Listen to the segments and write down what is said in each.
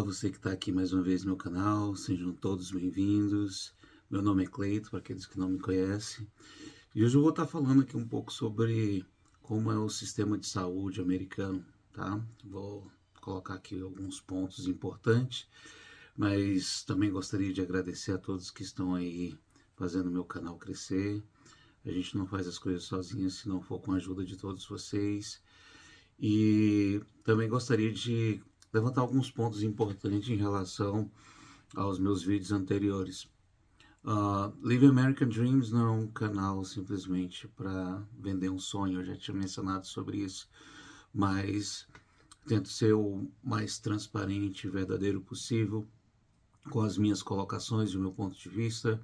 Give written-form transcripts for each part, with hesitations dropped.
você que está aqui mais uma vez no meu canal, sejam todos bem-vindos. Meu nome é Cleito, para aqueles que não me conhecem. E hoje eu vou estar falando aqui um pouco sobre como é o sistema de saúde americano, tá? Vou colocar aqui alguns pontos importantes, mas também gostaria de agradecer a todos que estão aí fazendo meu canal crescer. A gente não faz as coisas sozinhos se não for com a ajuda de todos vocês. E também gostaria de levantar alguns pontos importantes em relação aos meus vídeos anteriores. Live American Dreams não é um canal simplesmente para vender um sonho, eu já tinha mencionado sobre isso, mas tento ser o mais transparente e verdadeiro possível com as minhas colocações e o meu ponto de vista.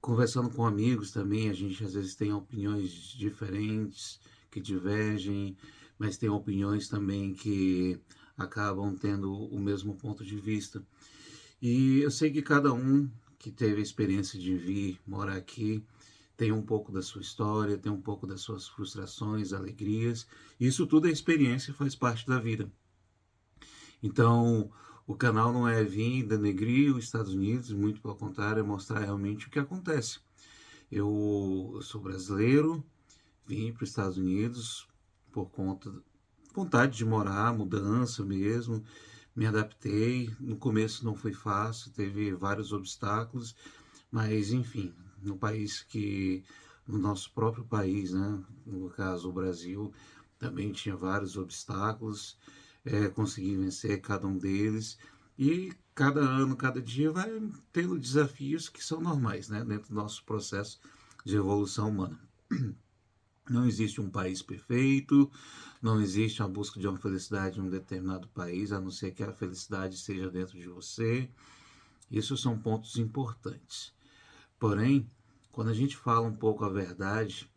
Conversando com amigos também, a gente às vezes tem opiniões diferentes, que divergem, mas tem opiniões também que acabam tendo o mesmo ponto de vista. E eu sei que cada um que teve a experiência de vir morar aqui tem um pouco da sua história, tem um pouco das suas frustrações, alegrias. Isso tudo é experiência, faz parte da vida. Então, o canal não é vir denegrir os Estados Unidos, muito pelo contrário, é mostrar realmente o que acontece. Eu sou brasileiro, vim para os Estados Unidos por conta da vontade de morar, mudança mesmo, me adaptei. No começo não foi fácil, teve vários obstáculos, mas enfim, no país que, no nosso próprio país, né, no caso o Brasil, também tinha vários obstáculos, consegui vencer cada um deles e cada ano, cada dia vai tendo desafios que são normais, né, dentro do nosso processo de evolução humana. Não existe um país perfeito, não existe a busca de uma felicidade em um determinado país, a não ser que a felicidade esteja dentro de você. Isso são pontos importantes. Porém, quando a gente fala um pouco a verdade,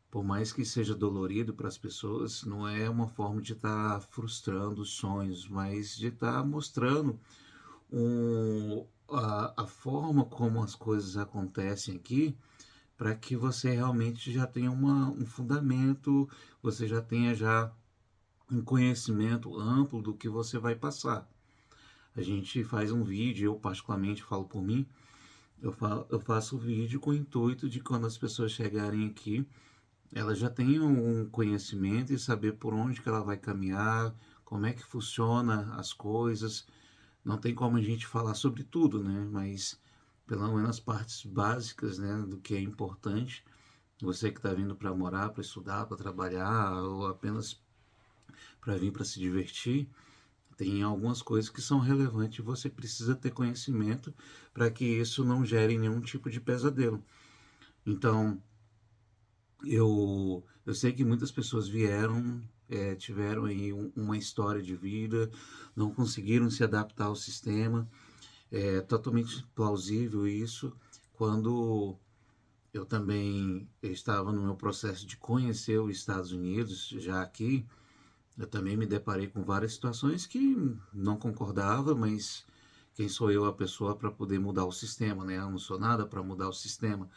por mais que seja dolorido para as pessoas, não é uma forma de estar frustrando os sonhos, mas de estar mostrando a forma como as coisas acontecem aqui, para que você realmente já tenha um fundamento, você já tenha já um conhecimento amplo do que você vai passar. A gente faz um vídeo, eu particularmente falo por mim, eu faço o vídeo com o intuito de quando as pessoas chegarem aqui, elas já tenham um conhecimento e saber por onde que ela vai caminhar, como é que funciona as coisas. Não tem como a gente falar sobre tudo, né? Mas pelo menos as partes básicas, né, do que é importante. Você que está vindo para morar, para estudar, para trabalhar ou apenas para vir para se divertir, tem algumas coisas que são relevantes e você precisa ter conhecimento para que isso não gere nenhum tipo de pesadelo. Então, eu sei que muitas pessoas vieram, tiveram aí uma história de vida, não conseguiram se adaptar ao sistema. É totalmente plausível isso. Quando eu estava no meu processo de conhecer os Estados Unidos, já aqui, eu também me deparei com várias situações que não concordava, mas quem sou eu a pessoa para poder mudar o sistema, né? Eu não sou nada para mudar o sistema.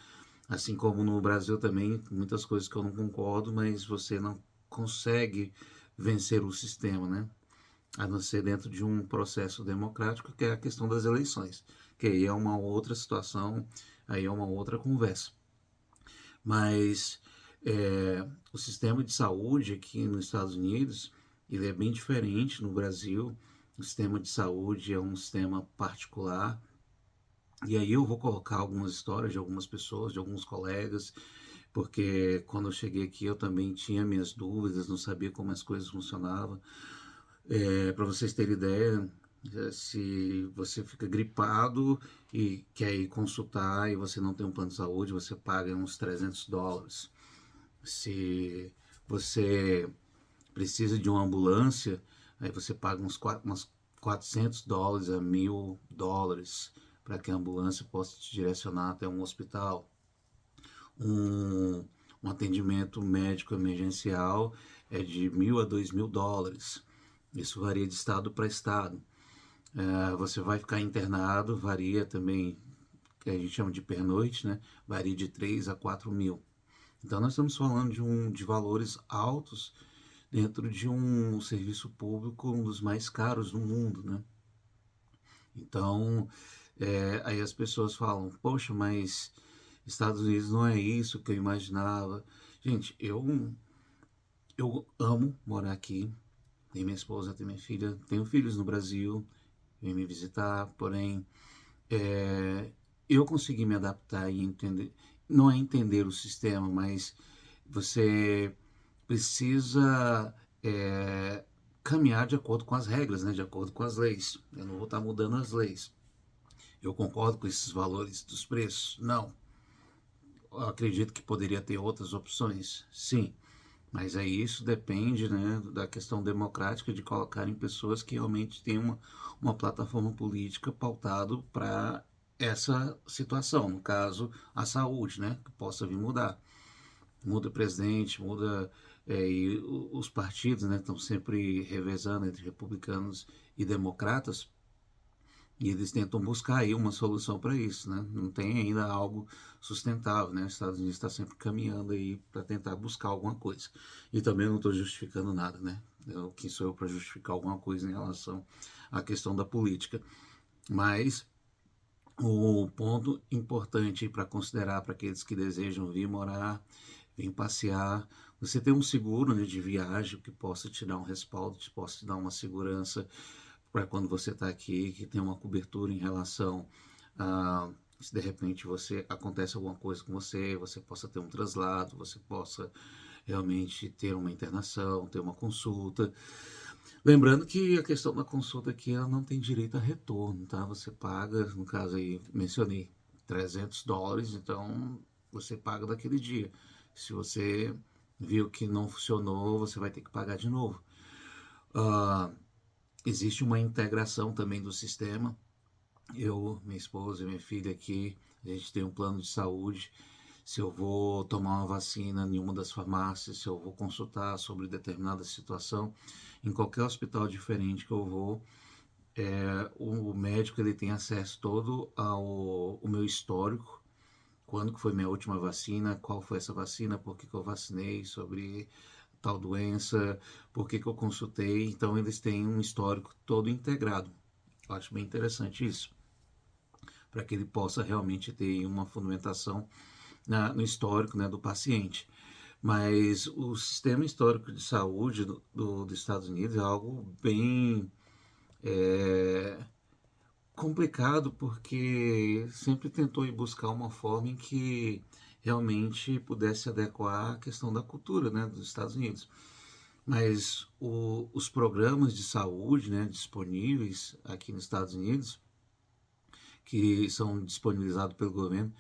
Assim como no Brasil também, muitas coisas que eu não concordo, mas você não consegue vencer o sistema, né? A não ser dentro de um processo democrático, que é a questão das eleições, que aí é uma outra situação, aí é uma outra conversa. Mas o sistema de saúde aqui nos Estados Unidos, ele é bem diferente no Brasil. O sistema de saúde é um sistema particular. E aí eu vou colocar algumas histórias de algumas pessoas, de alguns colegas, porque quando eu cheguei aqui eu também tinha minhas dúvidas, não sabia como as coisas funcionavam. Para vocês terem ideia, se você fica gripado e quer ir consultar e você não tem um plano de saúde, você paga uns US$ 300. Se você precisa de uma ambulância, aí você paga uns US$ 400 a US$ 1.000 para que a ambulância possa te direcionar até um hospital. Um, um atendimento médico emergencial é de US$ 1.000 a US$ 2.000. Isso varia de estado para estado. Você vai ficar internado, varia também, que a gente chama de pernoite, né? Varia de 3 a 4 mil. Então nós estamos falando de valores altos dentro de um serviço público, um dos mais caros do mundo, né? Então, aí as pessoas falam, poxa, mas Estados Unidos não é isso que eu imaginava. Gente, eu amo morar aqui. Tenho minha esposa, tenho minha filha, tenho filhos no Brasil, vem me visitar, porém, é, eu consegui me adaptar e entender, não é entender o sistema, mas você precisa caminhar de acordo com as regras, né? De acordo com as leis. Eu não vou estar mudando as leis. Eu concordo com esses valores dos preços? Não. Eu acredito que poderia ter outras opções? Sim. Mas aí isso depende, né, da questão democrática de colocarem pessoas que realmente têm uma plataforma política pautado para essa situação, no caso, a saúde, né, que possa vir mudar. Muda o presidente, muda e os partidos, né, estão sempre revezando entre republicanos e democratas, e eles tentam buscar aí uma solução para isso, né? Não tem ainda algo sustentável, né? Os Estados Unidos está sempre caminhando aí para tentar buscar alguma coisa. E também não estou justificando nada, né? Quem sou eu para justificar alguma coisa em relação à questão da política? Mas o ponto importante para considerar para aqueles que desejam vir morar, vir passear, você ter um seguro, né, de viagem que possa te dar um respaldo, que possa te dar uma segurança para quando você está aqui, que tem uma cobertura em relação a se de repente você acontece alguma coisa com você, você possa ter um traslado, você possa realmente ter uma internação, ter uma consulta. Lembrando que a questão da consulta aqui ela não tem direito a retorno, tá? Você paga, no caso aí mencionei, US$ 300, então você paga daquele dia. Se você viu que não funcionou, você vai ter que pagar de novo. Ah, existe uma integração também do sistema. Eu, minha esposa e minha filha aqui, a gente tem um plano de saúde. Se eu vou tomar uma vacina em uma das farmácias, se eu vou consultar sobre determinada situação, em qualquer hospital diferente que eu vou, o médico ele tem acesso todo ao o meu histórico, quando que foi minha última vacina, qual foi essa vacina, por que que eu vacinei, sobre tal doença, por que que eu consultei. Então eles têm um histórico todo integrado. Eu acho bem interessante isso, para que ele possa realmente ter uma fundamentação no histórico, né, do paciente. Mas o sistema histórico de saúde dos Estados Unidos é algo bem é, complicado, porque sempre tentou ir buscar uma forma em que realmente pudesse adequar à questão da cultura, né, dos Estados Unidos. Mas os programas de saúde, né, disponíveis aqui nos Estados Unidos, que são disponibilizados pelo governo,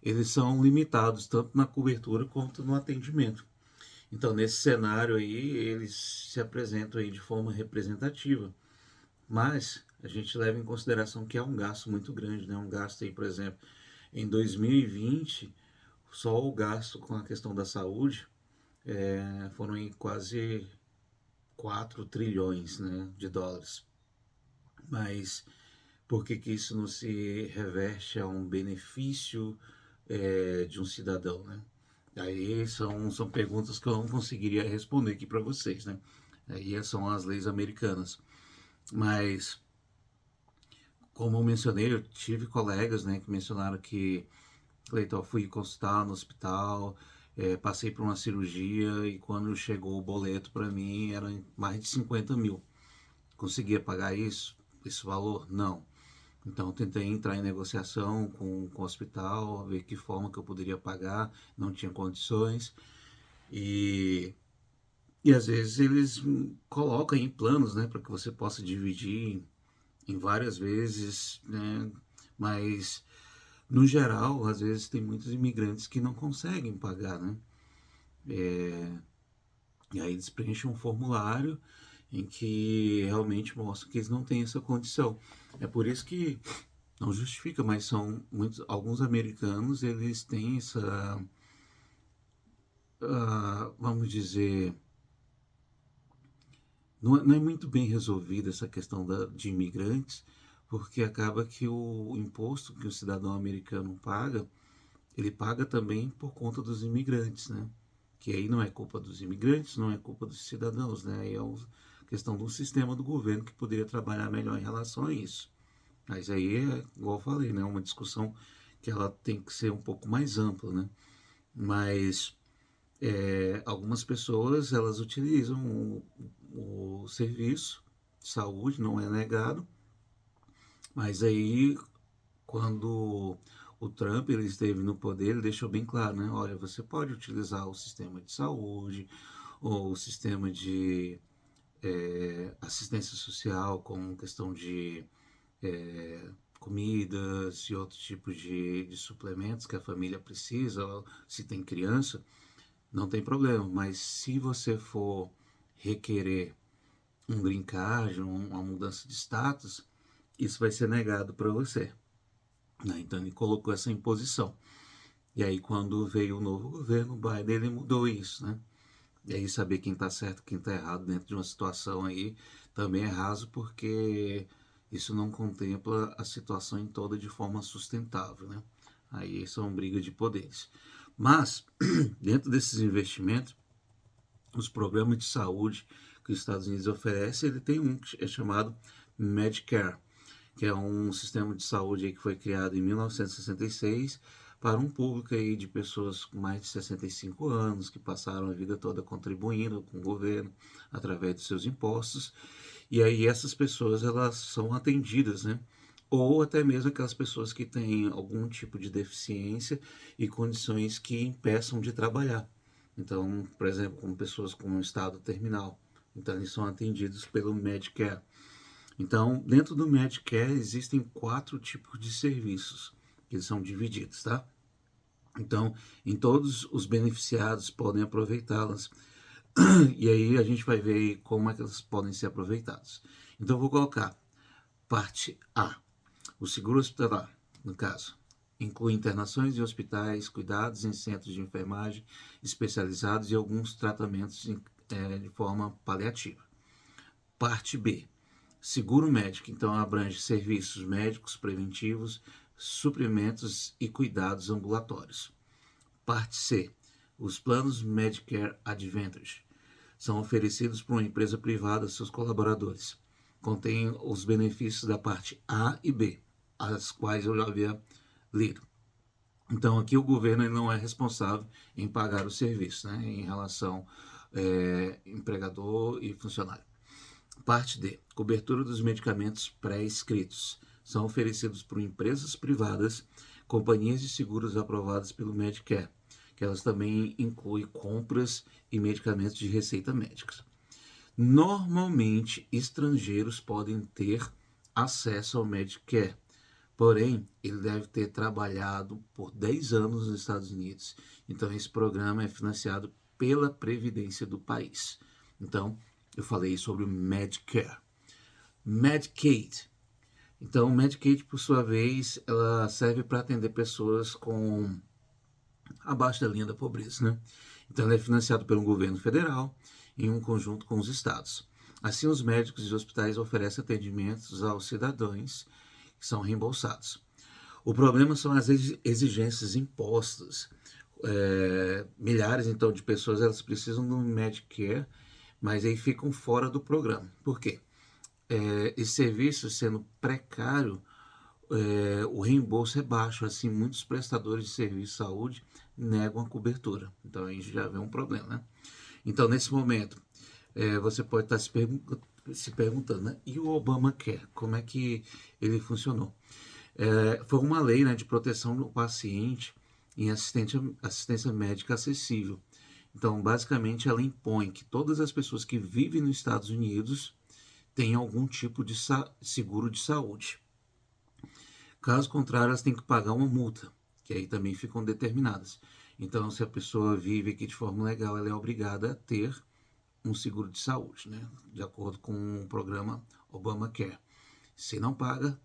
eles são limitados tanto na cobertura quanto no atendimento. Então, nesse cenário aí, eles se apresentam aí de forma representativa, mas a gente leva em consideração que é um gasto muito grande, né? Um gasto aí, por exemplo, em 2020, só o gasto com a questão da saúde foram aí quase 4 trilhões, né, de dólares. Mas por que que isso não se reverte a um benefício de um cidadão, né? Aí são perguntas que eu não conseguiria responder aqui para vocês, né? Aí são as leis americanas. Mas, como eu mencionei, eu tive colegas, né, que mencionaram que, Cleiton, fui consultar no hospital, passei por uma cirurgia e quando chegou o boleto para mim era mais de 50 mil. Conseguia pagar isso? Esse valor? Não. Então tentei entrar em negociação com o hospital, ver que forma que eu poderia pagar, não tinha condições. E, e às vezes eles colocam em planos, né, para que você possa dividir em várias vezes, né, mas no geral, às vezes tem muitos imigrantes que não conseguem pagar, né? E aí eles preenchem um formulário em que realmente mostra que eles não têm essa condição. É por isso que não justifica, mas são muitos, alguns americanos, eles têm essa, vamos dizer, não é muito bem resolvida essa questão de imigrantes, porque acaba que o imposto que o cidadão americano paga, ele paga também por conta dos imigrantes, né? que aí não é culpa dos imigrantes, não é culpa dos cidadãos, né? É uma questão do sistema do governo que poderia trabalhar melhor em relação a isso. Mas aí, igual eu falei, né? Uma discussão que ela tem que ser um pouco mais ampla, né? Mas algumas pessoas, elas utilizam o serviço de saúde, não é negado, mas aí, quando o Trump ele esteve no poder, ele deixou bem claro, né? Olha, você pode utilizar o sistema de saúde ou o sistema de assistência social como questão de comidas e outros tipos de suplementos que a família precisa, se tem criança, não tem problema. Mas se você for requerer um green card, uma mudança de status, isso vai ser negado para você. Né? Então ele colocou essa imposição. E aí quando veio o novo governo, o Biden ele mudou isso, né? E aí saber quem está certo, quem está errado dentro de uma situação aí também é raso, porque isso não contempla a situação em toda de forma sustentável, né? Aí são brigas de poderes. Mas, dentro desses investimentos, os programas de saúde que os Estados Unidos oferecem, ele tem um que é chamado Medicare, que é um sistema de saúde aí que foi criado em 1966 para um público aí de pessoas com mais de 65 anos, que passaram a vida toda contribuindo com o governo através dos seus impostos. E aí essas pessoas, elas são atendidas, né? Ou até mesmo aquelas pessoas que têm algum tipo de deficiência e condições que impeçam de trabalhar. Então, por exemplo, como pessoas com um estado terminal. Então, eles são atendidos pelo Medicare. Então, dentro do Medicare existem 4 tipos de serviços que eles são divididos, tá? Então, em todos os beneficiados podem aproveitá-las. E aí a gente vai ver como é que elas podem ser aproveitadas. Então, eu vou colocar parte A. O seguro hospitalar, no caso, inclui internações em hospitais, cuidados em centros de enfermagem especializados e alguns tratamentos de forma paliativa. Parte B. Seguro médico, então abrange serviços médicos preventivos, suprimentos e cuidados ambulatórios. Parte C. Os planos Medicare Advantage são oferecidos por uma empresa privada a seus colaboradores. Contém os benefícios da parte A e B, as quais eu já havia lido. Então aqui o governo ele não é responsável em pagar o serviço, né, em relação empregador e funcionário. Parte D. Cobertura dos medicamentos pré-escritos. São oferecidos por empresas privadas, companhias de seguros aprovadas pelo Medicare, que elas também incluem compras e medicamentos de receita médica. Normalmente, estrangeiros podem ter acesso ao Medicare, porém, ele deve ter trabalhado por 10 anos nos Estados Unidos. Então, esse programa é financiado pela Previdência do país. Então, eu falei sobre o Medicare. Medicaid. Então, o Medicaid, por sua vez, ela serve para atender pessoas com abaixo da linha da pobreza, né? Então, ela é financiado pelo governo federal em um conjunto com os estados. Assim, os médicos e hospitais oferecem atendimentos aos cidadãos que são reembolsados. O problema são as exigências impostas. Milhares, então, de pessoas elas precisam do Medicare, mas aí ficam fora do programa. Por quê? Esse serviço sendo precário, o reembolso é baixo, assim, muitos prestadores de serviço de saúde negam a cobertura. Então, aí já vem um problema, né? Então, nesse momento, você pode estar se perguntando, né? E o Obamacare, como é que ele funcionou? Foi uma lei, né, de proteção do paciente em assistência médica acessível. Então, basicamente, ela impõe que todas as pessoas que vivem nos Estados Unidos tenham algum tipo de seguro de saúde. Caso contrário, elas têm que pagar uma multa, que aí também ficam determinadas. Então, se a pessoa vive aqui de forma legal, ela é obrigada a ter um seguro de saúde, né? De acordo com o programa Obamacare. Se não paga,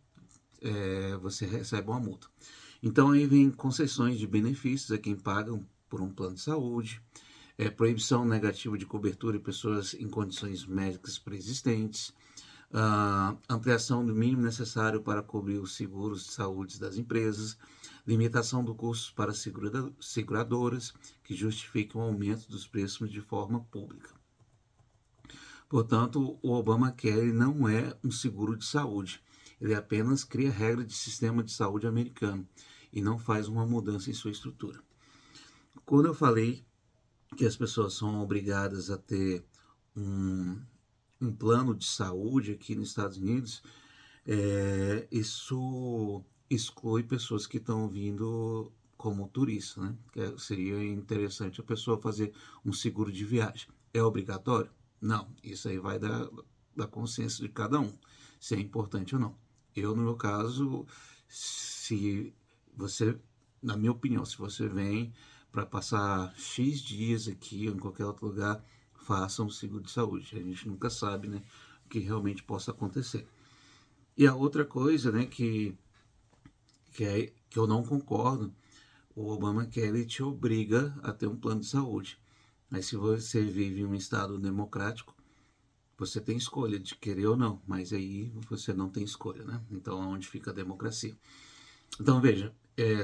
você recebe uma multa. Então, aí vem concessões de benefícios a quem pagam por um plano de saúde, proibição negativa de cobertura de pessoas em condições médicas pré-existentes, ampliação do mínimo necessário para cobrir os seguros de saúde das empresas, limitação do custo para seguradoras que justificam o aumento dos preços de forma pública. Portanto, o Obamacare não é um seguro de saúde, ele apenas cria regras de sistema de saúde americano e não faz uma mudança em sua estrutura. Quando eu falei que as pessoas são obrigadas a ter um plano de saúde aqui nos Estados Unidos, isso exclui pessoas que estão vindo como turista, né? Seria interessante a pessoa fazer um seguro de viagem. É obrigatório? Não, isso aí vai da consciência de cada um, se é importante ou não. Eu, no meu caso, se você, na minha opinião, se você vem para passar X dias aqui ou em qualquer outro lugar, faça um seguro de saúde. A gente nunca sabe, né, o que realmente possa acontecer. E a outra coisa, né, que eu não concordo, o Obamacare te obriga a ter um plano de saúde. Mas se você vive em um estado democrático, você tem escolha de querer ou não, mas aí você não tem escolha, né? Então, onde fica a democracia? Então, veja,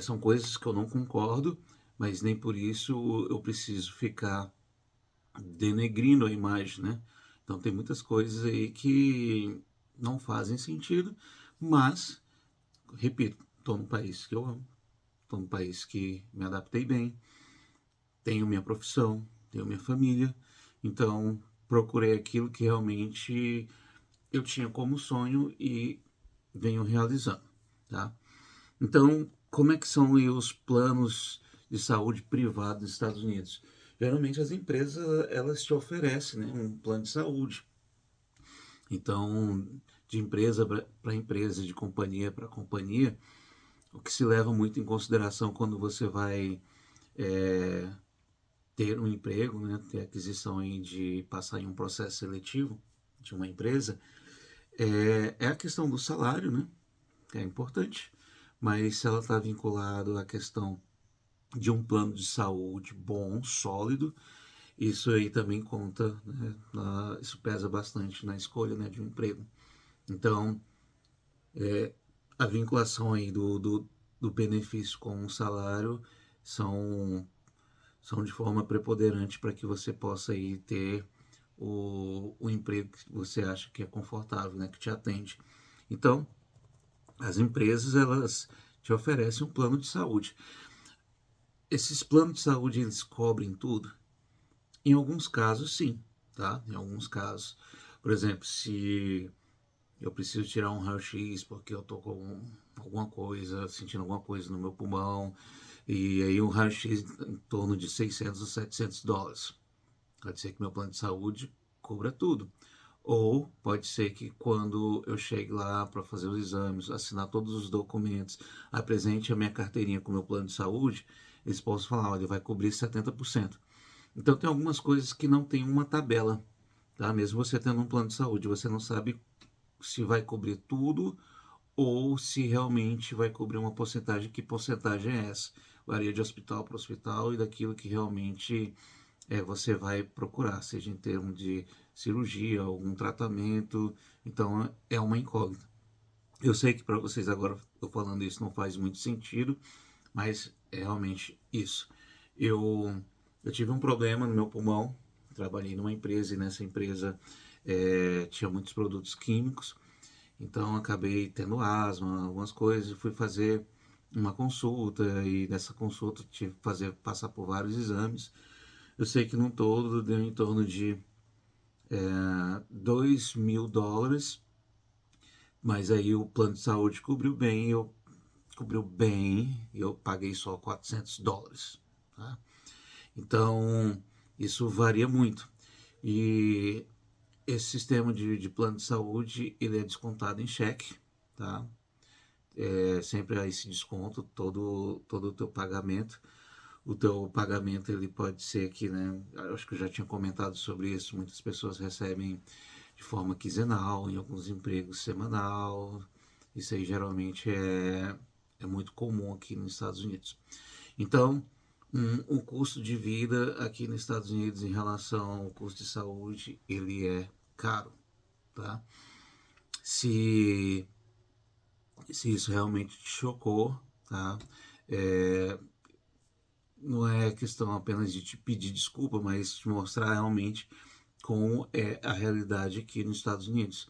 são coisas que eu não concordo, mas nem por isso eu preciso ficar denegrindo a imagem, né? Então, tem muitas coisas aí que não fazem sentido, mas, repito, estou num país que eu amo, estou num país que me adaptei bem, tenho minha profissão, tenho minha família, então procurei aquilo que realmente eu tinha como sonho e venho realizando, tá? Então, como é que são os planos de saúde privados nos Estados Unidos? Geralmente as empresas elas te oferecem, né, um plano de saúde. Então, de empresa para empresa, de companhia para companhia, o que se leva muito em consideração quando você vai é, ter um emprego, né, ter aquisição aí de passar em um processo seletivo de uma empresa, é a questão do salário, né, que é importante, mas se ela está vinculada à questão de um plano de saúde bom, sólido, isso aí também conta, né, isso pesa bastante na escolha, né, de um emprego. Então, a vinculação aí do benefício com o salário são, são de forma preponderante para que você possa aí ter o emprego que você acha que é confortável, né, que te atende. Então, as empresas, elas te oferecem um plano de saúde. Esses planos de saúde, eles cobrem tudo? Em alguns casos, sim, tá? Em alguns casos. Por exemplo, se eu preciso tirar um raio-x porque eu tô com alguma coisa, sentindo alguma coisa no meu pulmão, e aí um raio-x em torno de 600 a 700 dólares. Pode ser que meu plano de saúde cubra tudo. Ou pode ser que quando eu chegue lá para fazer os exames, assinar todos os documentos, apresente a minha carteirinha com o meu plano de saúde, eles possam falar, olha, vai cobrir 70%. Então tem algumas coisas que não tem uma tabela, tá? Mesmo você tendo um plano de saúde, você não sabe se vai cobrir tudo ou se realmente vai cobrir uma porcentagem. Que porcentagem é essa? Varia de hospital para hospital e daquilo que realmente você vai procurar, seja em termos de cirurgia, algum tratamento. Então é uma incógnita. Eu sei que para vocês agora, eu falando isso, não faz muito sentido, mas é realmente isso. Eu, eu tive um problema no meu pulmão, trabalhei numa empresa e nessa empresa tinha muitos produtos químicos, então acabei tendo asma, algumas coisas, e fui fazer uma consulta e nessa consulta tive que passar por vários exames. Eu sei que no todo deu em torno de $2.000, mas aí o plano de saúde cobriu bem, eu paguei só $400, tá? Então, isso varia muito. E esse sistema de plano de saúde, ele é descontado em cheque, tá? Sempre há esse desconto, todo o teu pagamento. O teu pagamento, ele pode ser que, né, acho que eu já tinha comentado sobre isso, muitas pessoas recebem de forma quinzenal, em alguns empregos semanal. Isso aí geralmente é muito comum aqui nos Estados Unidos. Então, o custo de vida aqui nos Estados Unidos em relação ao custo de saúde, ele é caro, tá? Se, se isso realmente te chocou, tá? Não é questão apenas de te pedir desculpa, mas te mostrar realmente como é a realidade aqui nos Estados Unidos.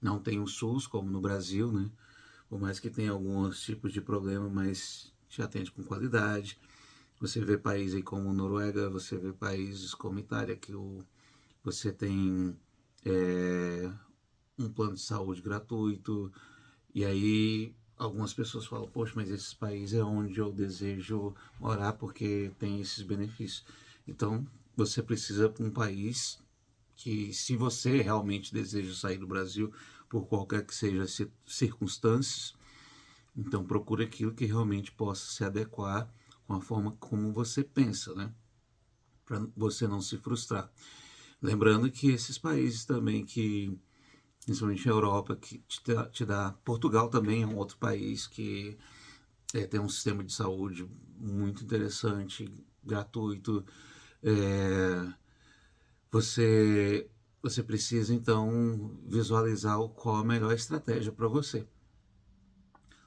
Não tem o SUS como no Brasil, né? Por mais que tenha alguns tipos de problema, mas te atende com qualidade. Você vê países aí como Noruega, você vê países como Itália, que você tem é, um plano de saúde gratuito. E aí algumas pessoas falam, poxa, mas esse país é onde eu desejo morar porque tem esses benefícios. Então você precisa para um país que, se você realmente deseja sair do Brasil, por qualquer que seja as circunstâncias, então procure aquilo que realmente possa se adequar com a forma como você pensa, né? Para você não se frustrar. Lembrando que esses países também que, principalmente a Europa, que te dá, Portugal também é um outro país que tem um sistema de saúde muito interessante, gratuito. É, você, você precisa então visualizar qual a melhor estratégia para você.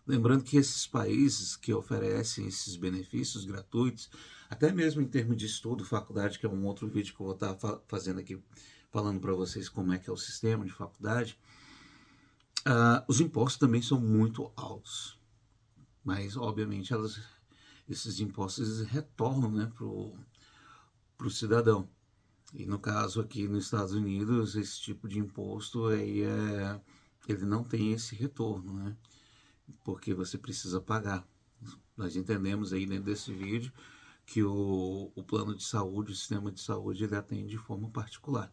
Lembrando que esses países que oferecem esses benefícios gratuitos, até mesmo em termos de estudo, faculdade, que é um outro vídeo que eu vou estar fazendo aqui, falando para vocês como é que é o sistema de faculdade, os impostos também são muito altos. Mas, obviamente, esses impostos retornam, né, pro cidadão. E no caso aqui nos Estados Unidos, esse tipo de imposto aí ele não tem esse retorno, né? Porque você precisa pagar. Nós entendemos aí dentro desse vídeo que o plano de saúde, o sistema de saúde, ele atende de forma particular.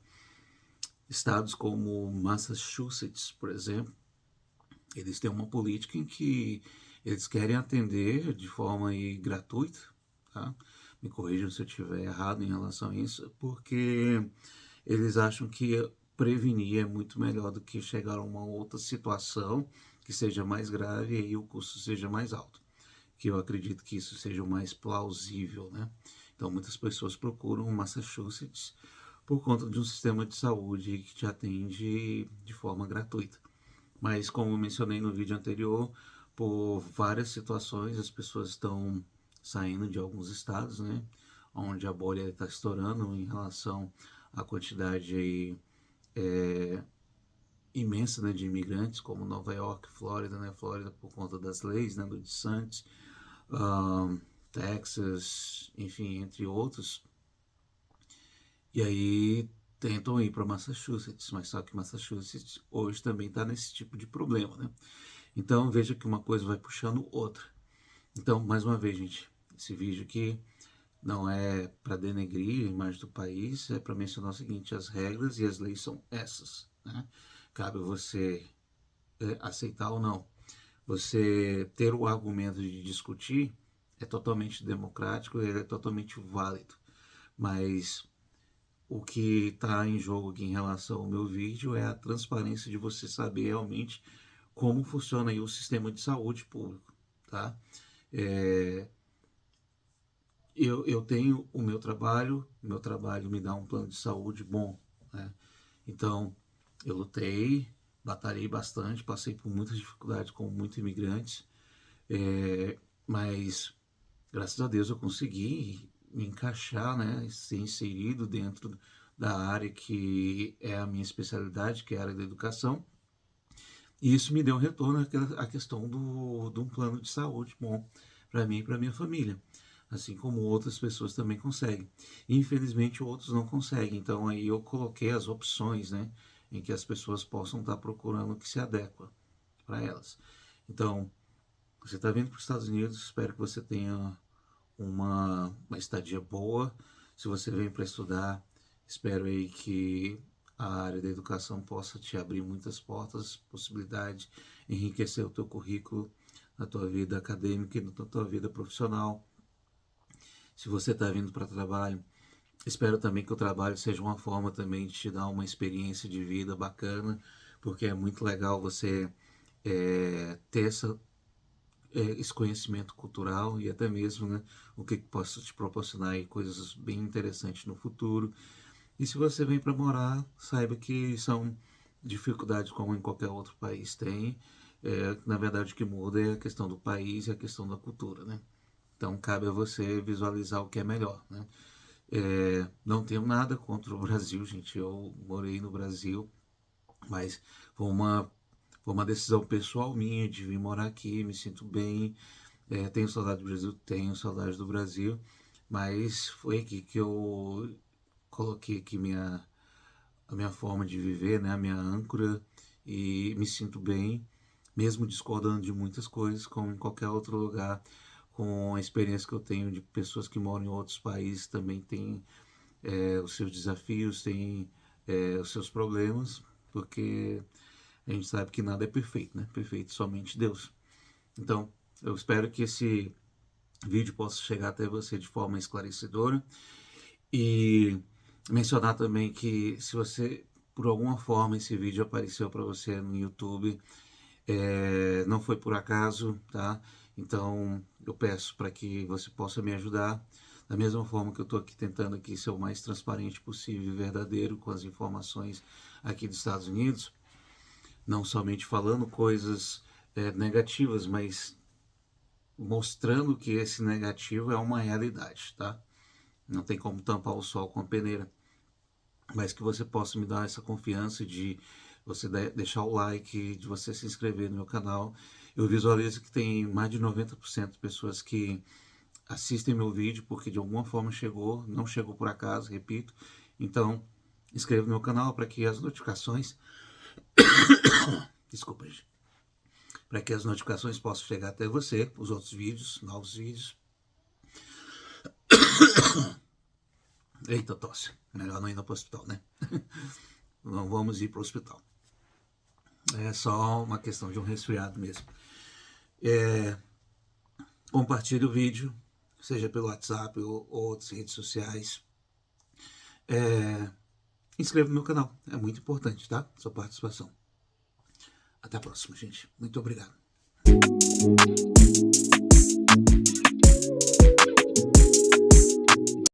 Estados como Massachusetts, por exemplo, eles têm uma política em que eles querem atender de forma aí gratuita, tá? Me corrijam se eu estiver errado em relação a isso, porque eles acham que prevenir é muito melhor do que chegar a uma outra situação que seja mais grave e aí o custo seja mais alto. Que eu acredito que isso seja o mais plausível, né? Então muitas pessoas procuram o Massachusetts por conta de um sistema de saúde que te atende de forma gratuita. Mas como eu mencionei no vídeo anterior, por várias situações as pessoas estão saindo de alguns estados, né? Onde a bolha está estourando em relação à quantidade aí, imensa, né, de imigrantes, como Nova York, Flórida, né? Flórida por conta das leis, né, do DeSantis, um, Texas, enfim, entre outros. E aí tentam ir para Massachusetts, mas só que Massachusetts hoje também está nesse tipo de problema, né? Então veja que uma coisa vai puxando outra. Então, mais uma vez, gente, esse vídeo aqui não é para denegrir a imagem do país, é para mencionar o seguinte: as regras e as leis são essas, né? Cabe você aceitar ou não. Você ter o argumento de discutir é totalmente democrático, ele é totalmente válido. Mas o que está em jogo aqui em relação ao meu vídeo é a transparência de você saber realmente como funciona aí o sistema de saúde público, tá? É, eu tenho o meu trabalho me dá um plano de saúde bom, né? Então, eu lutei, batalhei bastante, passei por muitas dificuldades com muitos imigrantes, mas graças a Deus eu consegui me encaixar, né, ser inserido dentro da área que é a minha especialidade, que é a área da educação. E isso me deu um retorno à questão de um plano de saúde bom para mim e para minha família, assim como outras pessoas também conseguem. Infelizmente outros não conseguem, então aí eu coloquei as opções, né, em que as pessoas possam estar procurando o que se adequa para elas. Então, você está vindo para os Estados Unidos, espero que você tenha uma estadia boa. Se você vem para estudar, espero aí que a área da educação possa te abrir muitas portas, possibilidades, enriquecer o teu currículo, na tua vida acadêmica e na tua vida profissional. Se você está vindo para trabalho, espero também que o trabalho seja uma forma também de te dar uma experiência de vida bacana, porque é muito legal você ter esse conhecimento cultural e até mesmo, né, o que possa te proporcionar aí coisas bem interessantes no futuro. E se você vem para morar, saiba que são dificuldades como em qualquer outro país tem. Na verdade, o que muda é a questão do país e a questão da cultura, né? Então, cabe a você visualizar o que é melhor, né? Não tenho nada contra o Brasil, gente. Eu morei no Brasil, mas foi uma decisão pessoal minha de vir morar aqui, me sinto bem. Tenho saudade do Brasil, tenho saudade do Brasil, mas foi aqui que eu coloquei aqui a minha forma de viver, né, a minha âncora, e me sinto bem, mesmo discordando de muitas coisas, como em qualquer outro lugar, com a experiência que eu tenho de pessoas que moram em outros países, também tem os seus desafios, tem os seus problemas, porque a gente sabe que nada é perfeito, né? Perfeito somente Deus. Então, eu espero que esse vídeo possa chegar até você de forma esclarecedora e mencionar também que se você, por alguma forma, esse vídeo apareceu para você no YouTube, não foi por acaso, tá? Então, eu peço para que você possa me ajudar, da mesma forma que eu estou aqui tentando aqui ser o mais transparente possível e verdadeiro com as informações aqui dos Estados Unidos, não somente falando coisas negativas, mas mostrando que esse negativo é uma realidade, tá? Não tem como tampar o sol com a peneira, mas que você possa me dar essa confiança de você deixar o like, de você se inscrever no meu canal. Eu visualizo que tem mais de 90% de pessoas que assistem meu vídeo porque de alguma forma chegou, não chegou por acaso, repito. Então, inscreva no meu canal para que as notificações, desculpa, gente, para que as notificações possam chegar até você, os outros vídeos, novos vídeos. Eita, tosse. Melhor não ir para o hospital, né? Não vamos ir para o hospital. É só uma questão de um resfriado mesmo. Compartilhe o vídeo, seja pelo WhatsApp ou outras redes sociais. Inscreva no meu canal, é muito importante, tá? Sua participação. Até a próxima, gente. Muito obrigado.